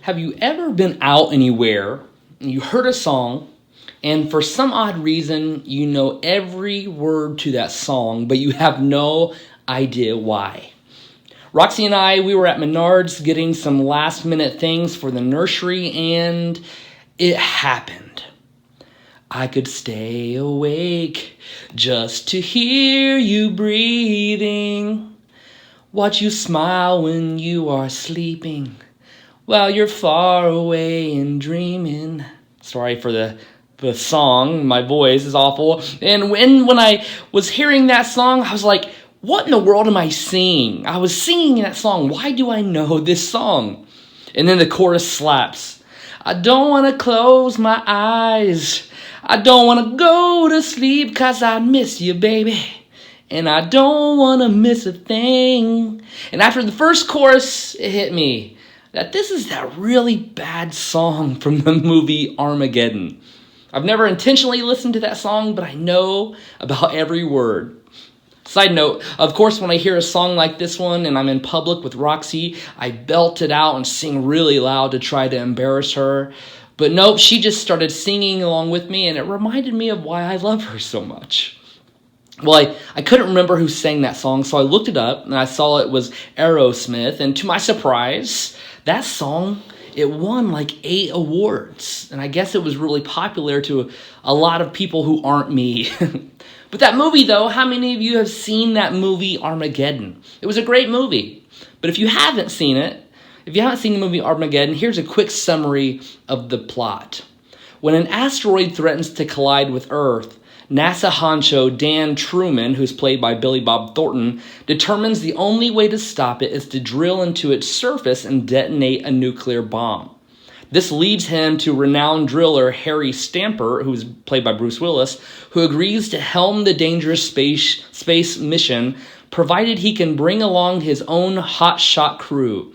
Have you ever been out anywhere and you heard a song and for some odd reason you know every word to that song but you have no idea why? Roxy and I, we were at Menards getting some last minute things for the nursery and it happened. I could stay awake just to hear you breathing. Watch you smile when you are sleeping while you're far away and dreaming. Sorry for the song. My voice is awful. And when I was hearing that song, I was like, what in the world am I singing? I was singing that song. Why do I know this song? And then the chorus slaps. I don't want to close my eyes. I don't want to go to sleep 'cause I miss you, baby. And I don't want to miss a thing. And after the first chorus, it hit me that this is that really bad song from the movie Armageddon. I've never intentionally listened to that song, but I know about every word. Side note, of course, when I hear a song like this one and I'm in public with Roxy, I belt it out and sing really loud to try to embarrass her. But nope, she just started singing along with me, and it reminded me of why I love her so much. Well, I couldn't remember who sang that song, so I looked it up, and I saw it was Aerosmith, and to my surprise, that song, it won like 8 awards, and I guess it was really popular to a lot of people who aren't me. But that movie, though, how many of you have seen that movie Armageddon? It was a great movie, but if you haven't seen it, if you haven't seen the movie Armageddon, here's a quick summary of the plot. When an asteroid threatens to collide with Earth, NASA honcho Dan Truman, who's played by Billy Bob Thornton, determines the only way to stop it is to drill into its surface and detonate a nuclear bomb. This leads him to renowned driller Harry Stamper, who's played by Bruce Willis, who agrees to helm the dangerous space mission, provided he can bring along his own hotshot crew.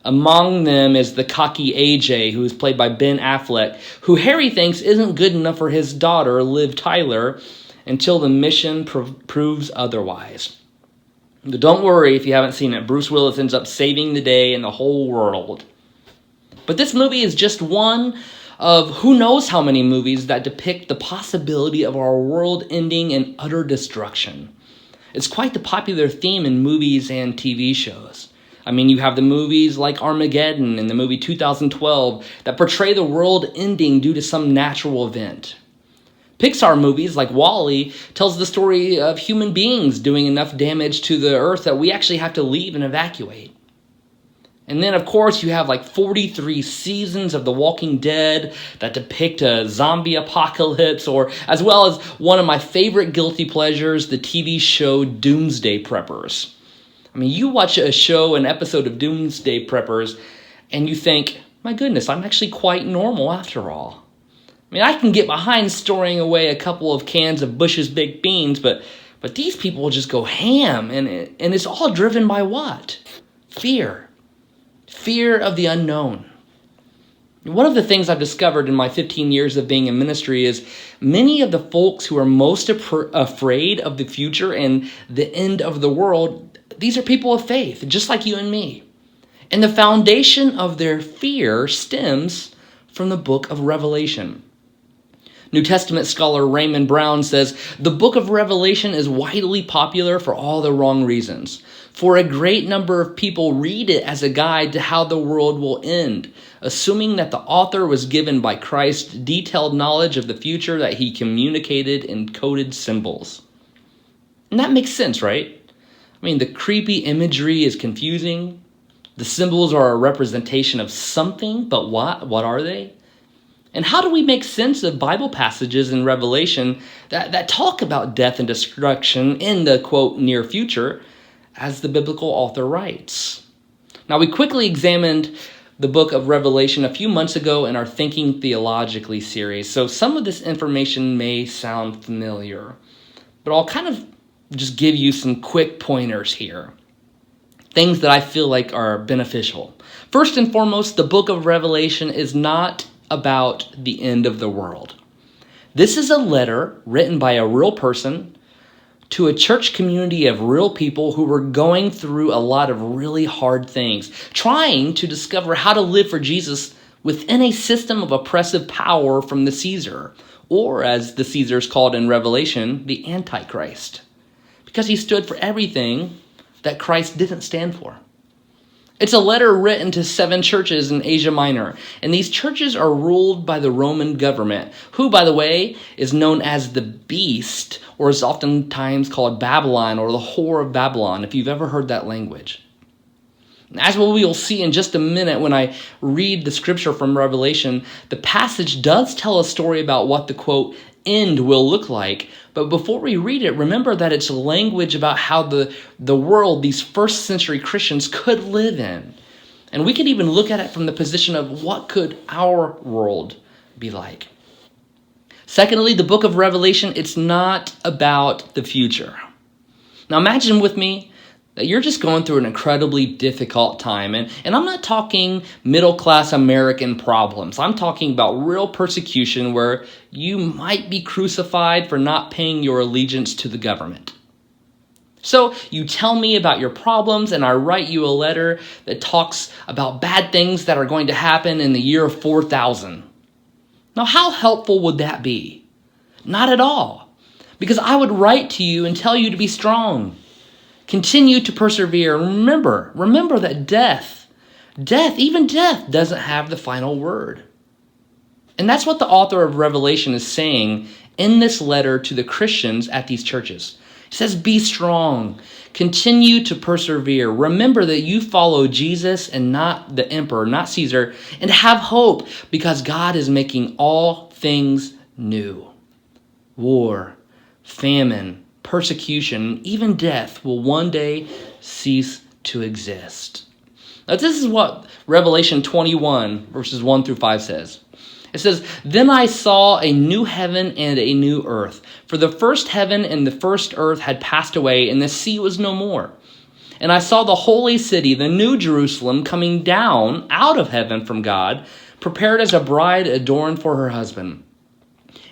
Among them is the cocky AJ, who is played by Ben Affleck, who Harry thinks isn't good enough for his daughter, Liv Tyler, until the mission proves otherwise. But don't worry if you haven't seen it. Bruce Willis ends up saving the day and the whole world. But this movie is just one of who knows how many movies that depict the possibility of our world ending in utter destruction. It's quite the popular theme in movies and TV shows. I mean, you have the movies like Armageddon and the movie 2012 that portray the world ending due to some natural event. Pixar movies like WALL-E tells the story of human beings doing enough damage to the earth that we actually have to leave and evacuate. And then, of course, you have like 43 seasons of The Walking Dead that depict a zombie apocalypse, or as well as one of my favorite guilty pleasures, the TV show Doomsday Preppers. I mean, you watch an episode of Doomsday Preppers, and you think, my goodness, I'm actually quite normal after all. I mean, I can get behind storing away a couple of cans of Bush's baked beans, but these people just go ham, and it's all driven by what? Fear. Fear of the unknown. One of the things I've discovered in my 15 years of being in ministry is many of the folks who are most afraid of the future and the end of the world, these are people of faith, just like you and me. And the foundation of their fear stems from the book of Revelation. New Testament scholar Raymond Brown says, the book of Revelation is widely popular for all the wrong reasons. For a great number of people read it as a guide to how the world will end, assuming that the author was given by Christ detailed knowledge of the future that he communicated in coded symbols. And that makes sense, right? I mean, the creepy imagery is confusing. The symbols are a representation of something, but what? What are they? And how do we make sense of Bible passages in Revelation that talk about death and destruction in the, quote, near future, as the biblical author writes? Now, we quickly examined the book of Revelation a few months ago in our Thinking Theologically series, so some of this information may sound familiar, but I'll kind of just give you some quick pointers here. Things that I feel like are beneficial. First and foremost, the book of Revelation is not about the end of the world. This is a letter written by a real person to a church community of real people who were going through a lot of really hard things, trying to discover how to live for Jesus within a system of oppressive power from the Caesar, or as the Caesars called in Revelation, the Antichrist, because he stood for everything that Christ didn't stand for. It's a letter written to 7 churches in Asia Minor, and these churches are ruled by the Roman government, who, by the way, is known as the Beast, or is oftentimes called Babylon, or the Whore of Babylon, if you've ever heard that language. As we will see in just a minute when I read the scripture from Revelation, the passage does tell a story about what the, quote, end will look like. But before we read it, remember that it's language about how the world these first century Christians could live in. And we could even look at it from the position of what could our world be like. Secondly, the book of Revelation, it's not about the future. Now imagine with me that you're just going through an incredibly difficult time. And I'm not talking middle-class American problems. I'm talking about real persecution where you might be crucified for not paying your allegiance to the government. So you tell me about your problems, and I write you a letter that talks about bad things that are going to happen in the year 4000. Now, how helpful would that be? Not at all. Because I would write to you and tell you to be strong. Continue to persevere. Remember that death, even death doesn't have the final word. And that's what the author of Revelation is saying in this letter to the Christians at these churches. He says, be strong. Continue to persevere. Remember that you follow Jesus and not the emperor, not Caesar, and have hope because God is making all things new. War, famine, persecution, even death will one day cease to exist. Now, this is what Revelation 21, verses 1 through 5 says. It says, then I saw a new heaven and a new earth. For the first heaven and the first earth had passed away, and the sea was no more. And I saw the holy city, the new Jerusalem, coming down out of heaven from God, prepared as a bride adorned for her husband.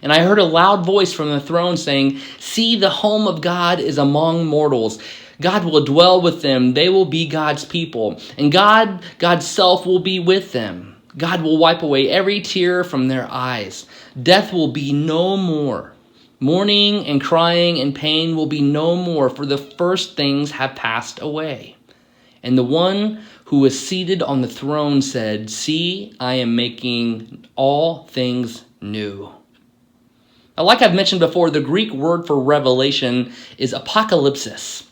And I heard a loud voice from the throne saying, see, the home of God is among mortals. God will dwell with them. They will be God's people. And God's self will be with them. God will wipe away every tear from their eyes. Death will be no more. Mourning and crying and pain will be no more, for the first things have passed away. And the one who was seated on the throne said, see, I am making all things new. Now, like I've mentioned before, the Greek word for revelation is apocalypsis,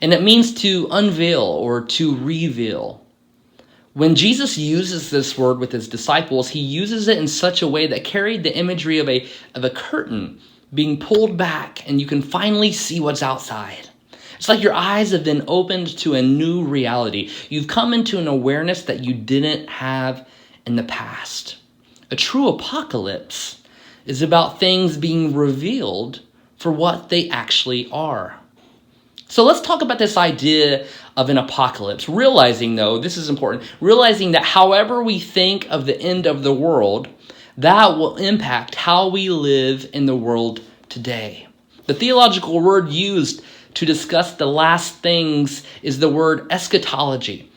and it means to unveil or to reveal. When Jesus uses this word with his disciples, he uses it in such a way that carried the imagery of a curtain being pulled back, and you can finally see what's outside. It's like your eyes have been opened to a new reality. You've come into an awareness that you didn't have in the past. A true apocalypse is about things being revealed for what they actually are. So let's talk about this idea of an apocalypse. Realizing, though, this is important, realizing that however we think of the end of the world, that will impact how we live in the world today. The theological word used to discuss the last things is the word eschatology.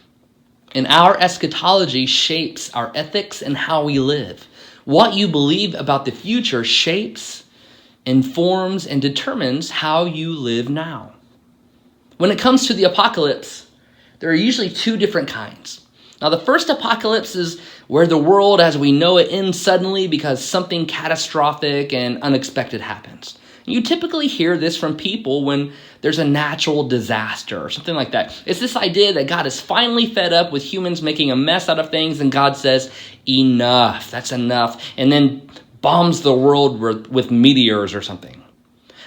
And our eschatology shapes our ethics and how we live. What you believe about the future shapes, informs, and determines how you live now. When it comes to the apocalypse, there are usually 2 different kinds. Now, the first apocalypse is where the world as we know it ends suddenly because something catastrophic and unexpected happens. You typically hear this from people when there's a natural disaster or something like that. It's this idea that God is finally fed up with humans making a mess out of things, and God says, enough, that's enough, and then bombs the world with meteors or something.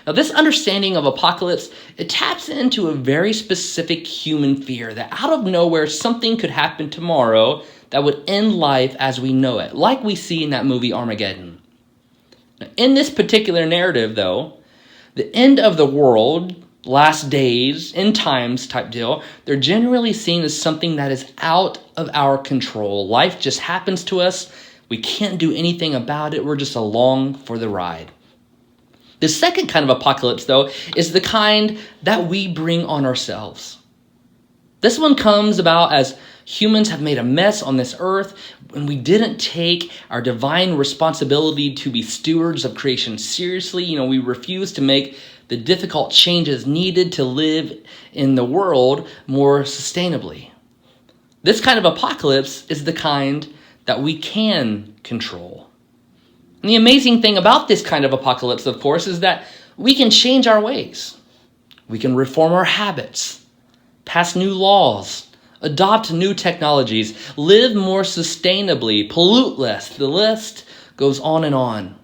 Now, this understanding of apocalypse, it taps into a very specific human fear that out of nowhere, something could happen tomorrow that would end life as we know it, like we see in that movie Armageddon. Now, in this particular narrative, though, the end of the world, last days, end times type deal, they're generally seen as something that is out of our control. Life just happens to us. We can't do anything about it. We're just along for the ride. The second kind of apocalypse, though, is the kind that we bring on ourselves. This one comes about as humans have made a mess on this earth and we didn't take our divine responsibility to be stewards of creation seriously. We refuse to make the difficult changes needed to live in the world more sustainably. This kind of apocalypse is the kind that we can control. And the amazing thing about this kind of apocalypse, of course, is that we can change our ways. We can reform our habits, pass new laws, adopt new technologies, live more sustainably, pollute less. The list goes on and on.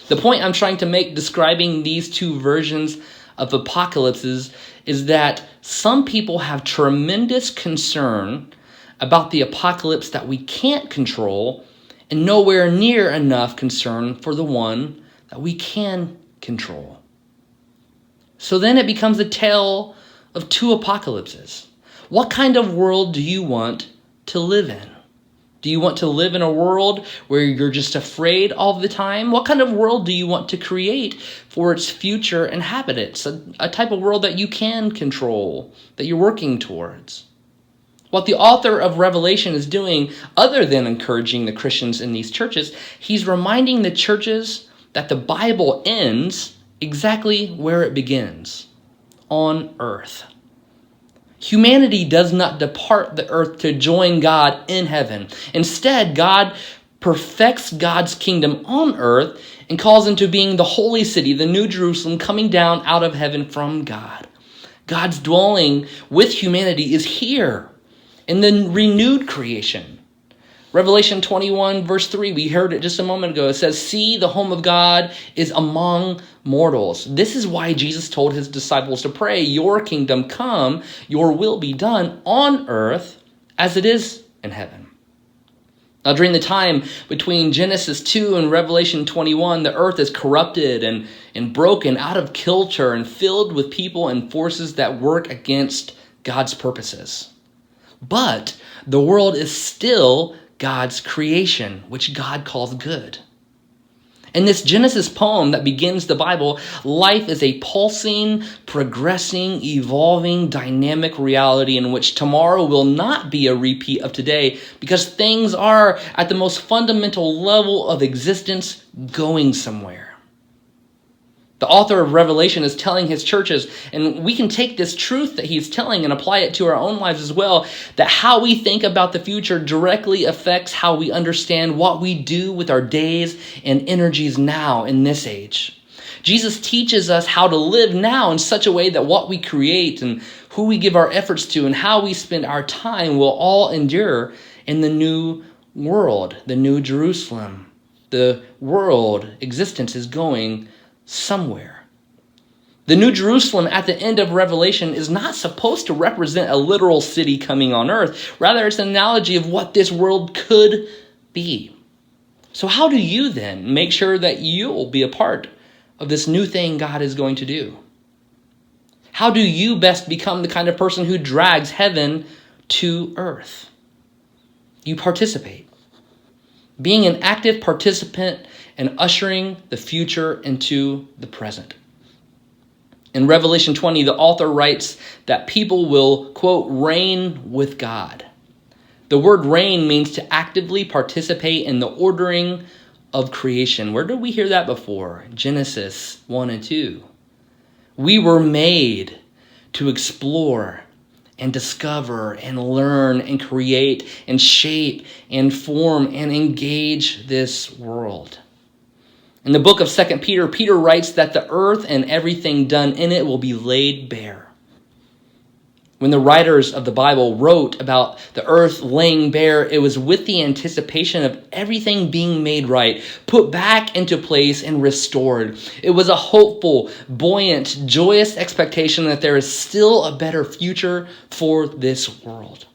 The point I'm trying to make describing these two versions of apocalypses is that some people have tremendous concern about the apocalypse that we can't control and nowhere near enough concern for the one that we can control. So then it becomes a tale of two apocalypses. What kind of world do you want to live in? Do you want to live in a world where you're just afraid all the time? What kind of world do you want to create for its future inhabitants? A type of world that you can control, that you're working towards. What the author of Revelation is doing, other than encouraging the Christians in these churches, he's reminding the churches that the Bible ends exactly where it begins, on earth. Humanity does not depart the earth to join God in heaven. Instead, God perfects God's kingdom on earth and calls into being the holy city, the New Jerusalem, coming down out of heaven from God. God's dwelling with humanity is here in the renewed creation. Revelation 21 verse 3, we heard it just a moment ago. It says, "See, the home of God is among mortals." This is why Jesus told his disciples to pray, "Your kingdom come, your will be done on earth as it is in heaven." Now, during the time between Genesis 2 and Revelation 21, the earth is corrupted and broken out of kilter and filled with people and forces that work against God's purposes. But the world is still God's creation, which God calls good. In this Genesis poem that begins the Bible, life is a pulsing, progressing, evolving, dynamic reality in which tomorrow will not be a repeat of today because things are, at the most fundamental level of existence, going somewhere. The author of Revelation is telling his churches, and we can take this truth that he's telling and apply it to our own lives as well, that how we think about the future directly affects how we understand what we do with our days and energies now in this age. Jesus teaches us how to live now in such a way that what we create and who we give our efforts to and how we spend our time will all endure in the new world, the new Jerusalem. The world existence is going somewhere. The New Jerusalem at the end of Revelation is not supposed to represent a literal city coming on earth. Rather, it's an analogy of what this world could be. So how do you then make sure that you'll be a part of this new thing God is going to do? How do you best become the kind of person who drags heaven to earth? You participate. Being an active participant and ushering the future into the present. In Revelation 20, the author writes that people will, quote, reign with God. The word reign means to actively participate in the ordering of creation. Where did we hear that before? Genesis 1 and 2. We were made to explore and discover and learn and create and shape and form and engage this world. In the book of 2 Peter, Peter writes that the earth and everything done in it will be laid bare. When the writers of the Bible wrote about the earth laying bare, it was with the anticipation of everything being made right, put back into place and restored. It was a hopeful, buoyant, joyous expectation that there is still a better future for this world.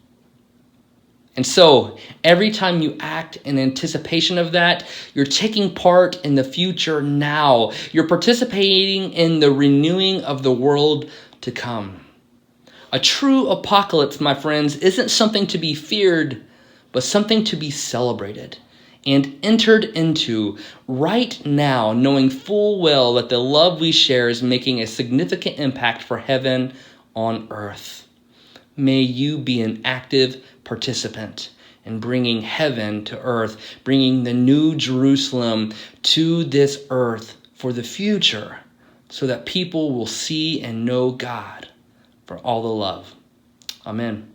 And so, every time you act in anticipation of that, you're taking part in the future now. You're participating in the renewing of the world to come. A true apocalypse, my friends, isn't something to be feared, but something to be celebrated. and entered into right now, knowing full well that the love we share is making a significant impact for heaven on earth. May you be an active participant in bringing heaven to earth, bringing the new Jerusalem to this earth for the future, so that people will see and know God for all the love. Amen.